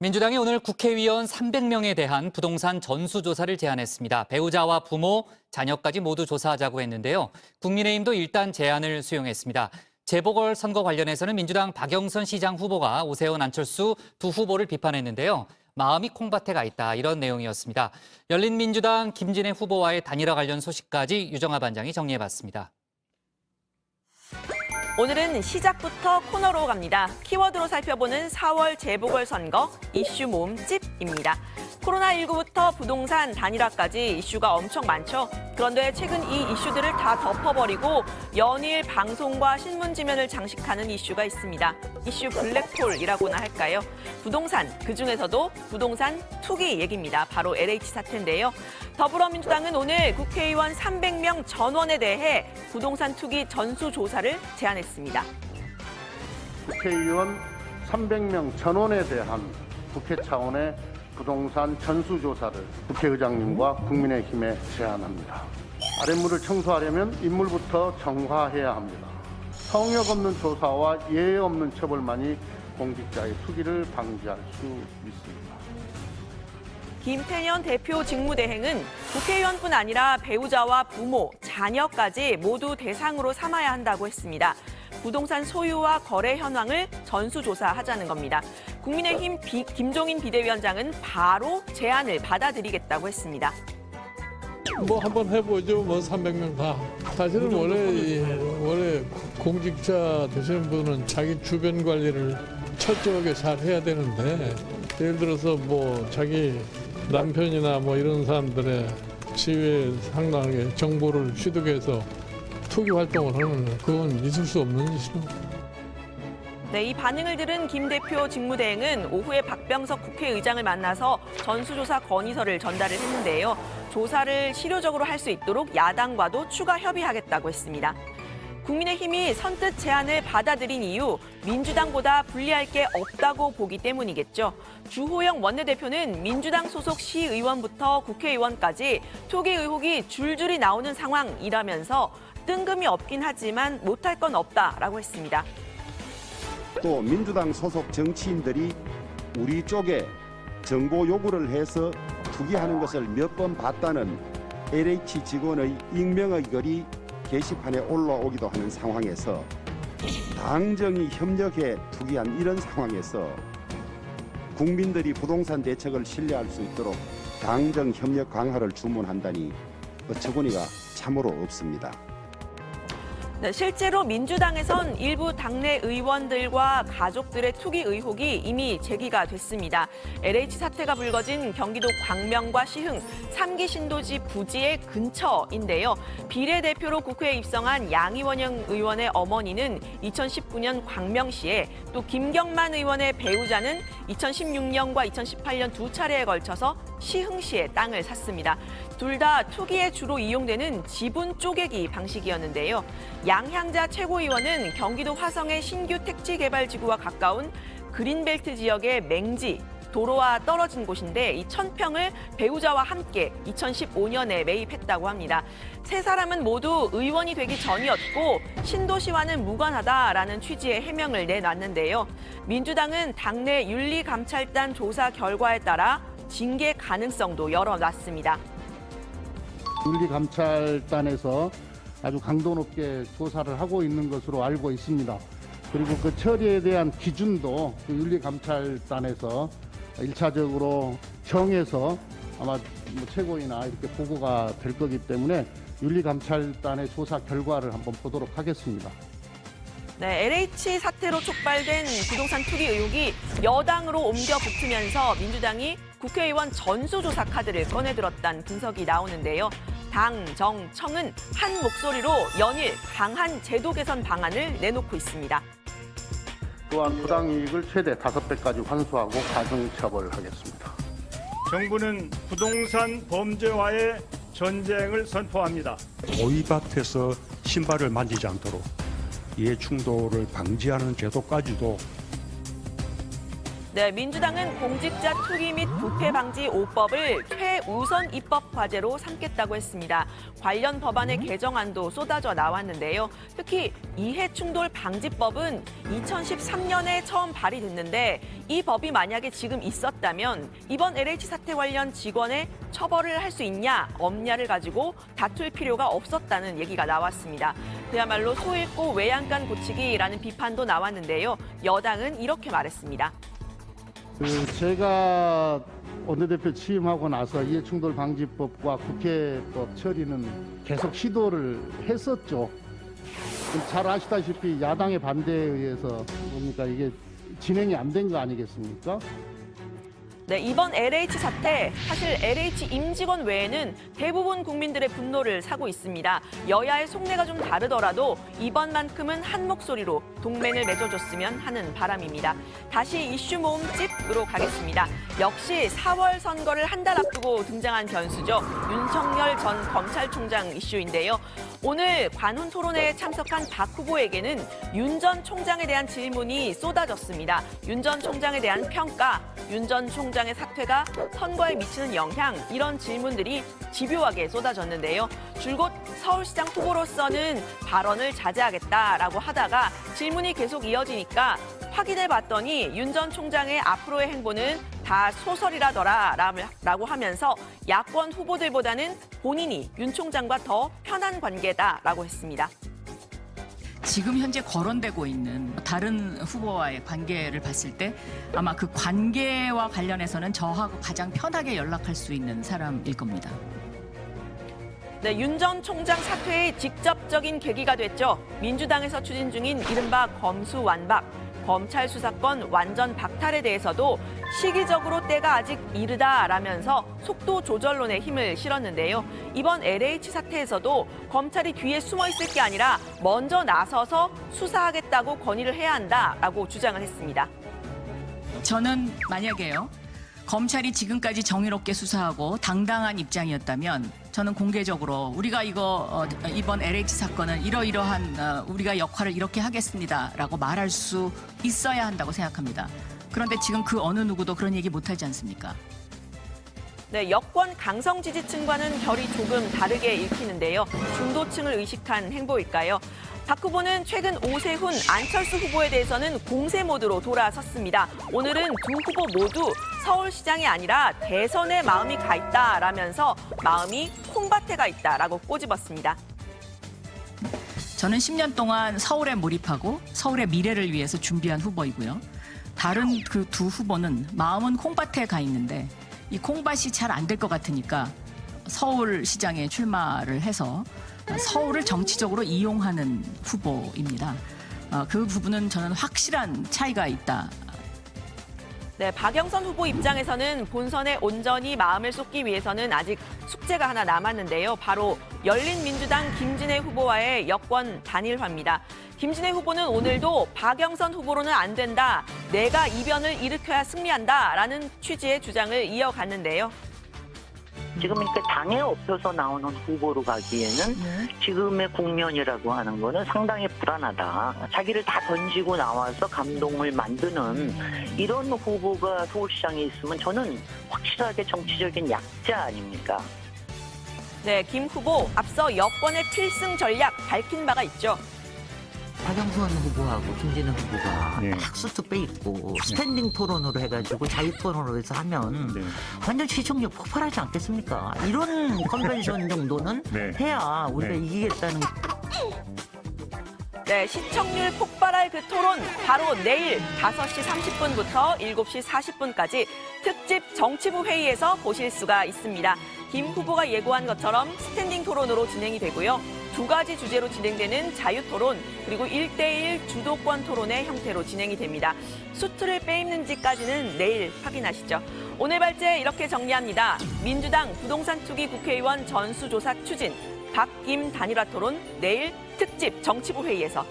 민주당이 오늘 국회의원 300명에 대한 부동산 전수조사를 제안했습니다. 배우자와 부모, 자녀까지 모두 조사하자고 했는데요. 국민의힘도 일단 제안을 수용했습니다. 재보궐선거 관련해서는 민주당 박영선 시장 후보가 오세훈, 안철수 두 후보를 비판했는데요. 마음이 콩밭에 가 있다, 이런 내용이었습니다. 열린민주당 김진애 후보와의 단일화 관련 소식까지 유정아 반장이 정리해봤습니다. 오늘은 시작부터 코너로 갑니다. 키워드로 살펴보는 4월 재보궐선거 이슈 모음집입니다. 코로나19부터 부동산 단일화까지 이슈가 엄청 많죠. 그런데 최근 이 이슈들을 다 덮어버리고 연일 방송과 신문지면을 장식하는 이슈가 있습니다. 이슈 블랙홀이라고나 할까요? 부동산, 그중에서도 부동산 투기 얘기입니다. 바로 LH 사태인데요. 더불어민주당은 오늘 국회의원 300명 전원에 대해 부동산 투기 전수조사를 제안했습니다. 국회의원 300명 전원에 대한 국회 차원의 부동산 전수조사를 국회의장님과 국민의힘에 제안합니다. 아랫물을 청소하려면 윗물부터 정화해야 합니다. 성역 없는 조사와 예의 없는 처벌만이 공직자의 투기를 방지할 수 있습니다. 김태년 대표 직무대행은 국회의원뿐 아니라 배우자와 부모, 자녀까지 모두 대상으로 삼아야 한다고 했습니다. 부동산 소유와 거래 현황을 전수조사하자는 겁니다. 국민의힘 김종인 비대위원장은 바로 제안을 받아들이겠다고 했습니다. 뭐 한번 해보죠. 뭐 300명 다. 사실은 원래 공직자 되시는 분은 자기 주변 관리를 철저하게 잘 해야 되는데, 예를 들어서 뭐 자기 남편이나 뭐 이런 사람들의 지위에 상당하게 정보를 취득해서 투기 활동을 하는, 그건 있을 수 없는 일이죠. 네, 이 반응을 들은 김 대표 직무대행은 오후에 박병석 국회의장을 만나서 전수조사 건의서를 전달을 했는데요. 조사를 실효적으로 할 수 있도록 야당과도 추가 협의하겠다고 했습니다. 국민의힘이 선뜻 제안을 받아들인 이유, 민주당보다 불리할 게 없다고 보기 때문이겠죠. 주호영 원내대표는 민주당 소속 시의원부터 국회의원까지 투기 의혹이 줄줄이 나오는 상황이라면서 뜬금이 없긴 하지만 못할 건 없다라고 했습니다. 또 민주당 소속 정치인들이 우리 쪽에 정보 요구를 해서 투기하는 것을 몇 번 봤다는 LH 직원의 익명의 글이 게시판에 올라오기도 하는 상황에서 당정이 협력해 투기한 이런 상황에서 국민들이 부동산 대책을 신뢰할 수 있도록 당정 협력 강화를 주문한다니 어처구니가 참으로 없습니다. 네, 실제로 민주당에선 일부 당내 의원들과 가족들의 투기 의혹이 이미 제기가 됐습니다. LH 사태가 불거진 경기도 광명과 시흥, 3기 신도시 부지의 근처인데요. 비례대표로 국회에 입성한 양이원영 의원의 어머니는 2019년 광명시에, 또 김경만 의원의 배우자는 2016년과 2018년 두 차례에 걸쳐서 시흥시에 땅을 샀습니다. 둘 다 투기에 주로 이용되는 지분 쪼개기 방식이었는데요. 양향자 최고위원은 경기도 화성의 신규 택지개발지구와 가까운 그린벨트 지역의 맹지, 도로와 떨어진 곳인데 이 1000평을 배우자와 함께 2015년에 매입했다고 합니다. 세 사람은 모두 의원이 되기 전이었고 신도시와는 무관하다라는 취지의 해명을 내놨는데요. 민주당은 당내 윤리감찰단 조사 결과에 따라 징계 가능성도 열어놨습니다. 윤리감찰단에서 아주 강도 높게 조사를 하고 있는 것으로 알고 있습니다. 그리고 그 처리에 대한 기준도 그 윤리감찰단에서 1차적으로 정해서 아마 뭐 최고위나 이렇게 보고가 될 거기 때문에 윤리감찰단의 조사 결과를 한번 보도록 하겠습니다. 네, LH 사태로 촉발된 부동산 투기 의혹이 여당으로 옮겨 붙으면서 민주당이 국회의원 전수조사 카드를 꺼내들었다는 분석이 나오는데요. 당, 정, 청은 한 목소리로 연일 강한 제도 개선 방안을 내놓고 있습니다. 또한 부당이익을 최대 5배까지 환수하고 가중처벌하겠습니다. 정부는 부동산 범죄와의 전쟁을 선포합니다. 오이밭에서 신발을 만지지 않도록 이해 충돌을 방지하는 제도까지도 네, 민주당은 공직자 투기 및 부패 방지 5법을 최우선 입법 과제로 삼겠다고 했습니다. 관련 법안의 개정안도 쏟아져 나왔는데요. 특히 이해충돌 방지법은 2013년에 처음 발의됐는데 이 법이 만약에 지금 있었다면 이번 LH 사태 관련 직원의 처벌을 할 수 있냐 없냐를 가지고 다툴 필요가 없었다는 얘기가 나왔습니다. 그야말로 소 잃고 외양간 고치기라는 비판도 나왔는데요. 여당은 이렇게 말했습니다. 제가 원내대표 취임하고 나서 이해충돌방지법과 국회법 처리는 계속 시도를 했었죠. 잘 아시다시피 야당의 반대에 의해서 뭡니까 이게 진행이 안 된 거 아니겠습니까? 네, 이번 LH 사태, 사실 LH 임직원 외에는 대부분 국민들의 분노를 사고 있습니다. 여야의 속내가 좀 다르더라도 이번만큼은 한 목소리로 동맹을 맺어줬으면 하는 바람입니다. 다시 이슈 모음집으로 가겠습니다. 역시 4월 선거를 한 달 앞두고 등장한 변수죠. 윤석열 전 검찰총장 이슈인데요. 오늘 관훈 토론회에 참석한 박 후보에게는 윤 전 총장에 대한 질문이 쏟아졌습니다. 윤 전 총장에 대한 평가, 윤 전 총장의 사퇴가 선거에 미치는 영향, 이런 질문들이 집요하게 쏟아졌는데요. 줄곧 서울시장 후보로서는 발언을 자제하겠다라고 하다가 질문이 계속 이어지니까 확인해 봤더니 윤 전 총장의 앞으로의 행보는 다 소설이라더라라고 하면서 야권 후보들보다는 본인이 윤 총장과 더 편한 관계다라고 했습니다. 지금 현재 거론되고 있는 다른 후보와의 관계를 봤을 때 아마 그 관계와 관련해서는 저하고 가장 편하게 연락할 수 있는 사람일 겁니다. 네, 윤 전 총장 사퇴의 직접적인 계기가 됐죠. 민주당에서 추진 중인 이른바 검수완박, 검찰 수사권 완전 박탈에 대해서도 시기적으로 때가 아직 이르다라면서 속도 조절론에 힘을 실었는데요. 이번 LH 사태에서도 검찰이 뒤에 숨어 있을 게 아니라 먼저 나서서 수사하겠다고 건의를 해야 한다라고 주장을 했습니다. 저는 만약에요. 검찰이 지금까지 정의롭게 수사하고 당당한 입장이었다면 저는 공개적으로 우리가 이번 LH 사건은 이러이러한 우리가 역할을 이렇게 하겠습니다라고 말할 수 있어야 한다고 생각합니다. 그런데 지금 그 어느 누구도 그런 얘기 못하지 않습니까? 네, 여권 강성 지지층과는 결이 조금 다르게 읽히는데요. 중도층을 의식한 행보일까요? 박 후보는 최근 오세훈, 안철수 후보에 대해서는 공세 모드로 돌아섰습니다. 오늘은 두 후보 모두 서울시장이 아니라 대선에 마음이 가 있다라면서 마음이 콩밭에 가 있다라고 꼬집었습니다. 저는 10년 동안 서울에 몰입하고 서울의 미래를 위해서 준비한 후보이고요. 다른 그 두 후보는 마음은 콩밭에 가 있는데 이 콩밭이 잘 안 될 것 같으니까 서울시장에 출마를 해서 서울을 정치적으로 이용하는 후보입니다. 그 부분은 저는 확실한 차이가 있다. 네, 박영선 후보 입장에서는 본선에 온전히 마음을 쏟기 위해서는 아직 숙제가 하나 남았는데요. 바로 열린민주당 김진애 후보와의 여권 단일화입니다. 김진애 후보는 오늘도 박영선 후보로는 안 된다, 내가 이변을 일으켜야 승리한다라는 취지의 주장을 이어갔는데요. 지금 이렇게 당에 엎혀서 나오는 후보로 가기에는 지금의 국면이라고 하는 거는 상당히 불안하다. 자기를 다 던지고 나와서 감동을 만드는 이런 후보가 서울시장에 있으면 저는 확실하게 정치적인 약자 아닙니까? 네, 김 후보 앞서 여권의 필승 전략 밝힌 바가 있죠. 박영선 후보하고 김진애 후보가 네. 딱 수트 빼입고 스탠딩 토론으로 해가지고 자유 토론으로 해서 하면 네. 완전 시청률 폭발하지 않겠습니까? 이런 컨벤션 정도는 네. 해야 우리가 네. 이기겠다는. 네, 시청률 폭발할 그 토론 바로 내일 5시 30분부터 7시 40분까지 특집 정치부 회의에서 보실 수가 있습니다. 김 후보가 예고한 것처럼 스탠딩 토론으로 진행이 되고요. 2가지 주제로 진행되는 자유토론 그리고 1대1 주도권 토론의 형태로 진행이 됩니다. 수트를 빼입는지까지는 내일 확인하시죠. 오늘 발제 이렇게 정리합니다. 민주당 부동산 투기 국회의원 전수조사 추진, 박김 단일화 토론 내일 특집 정치부 회의에서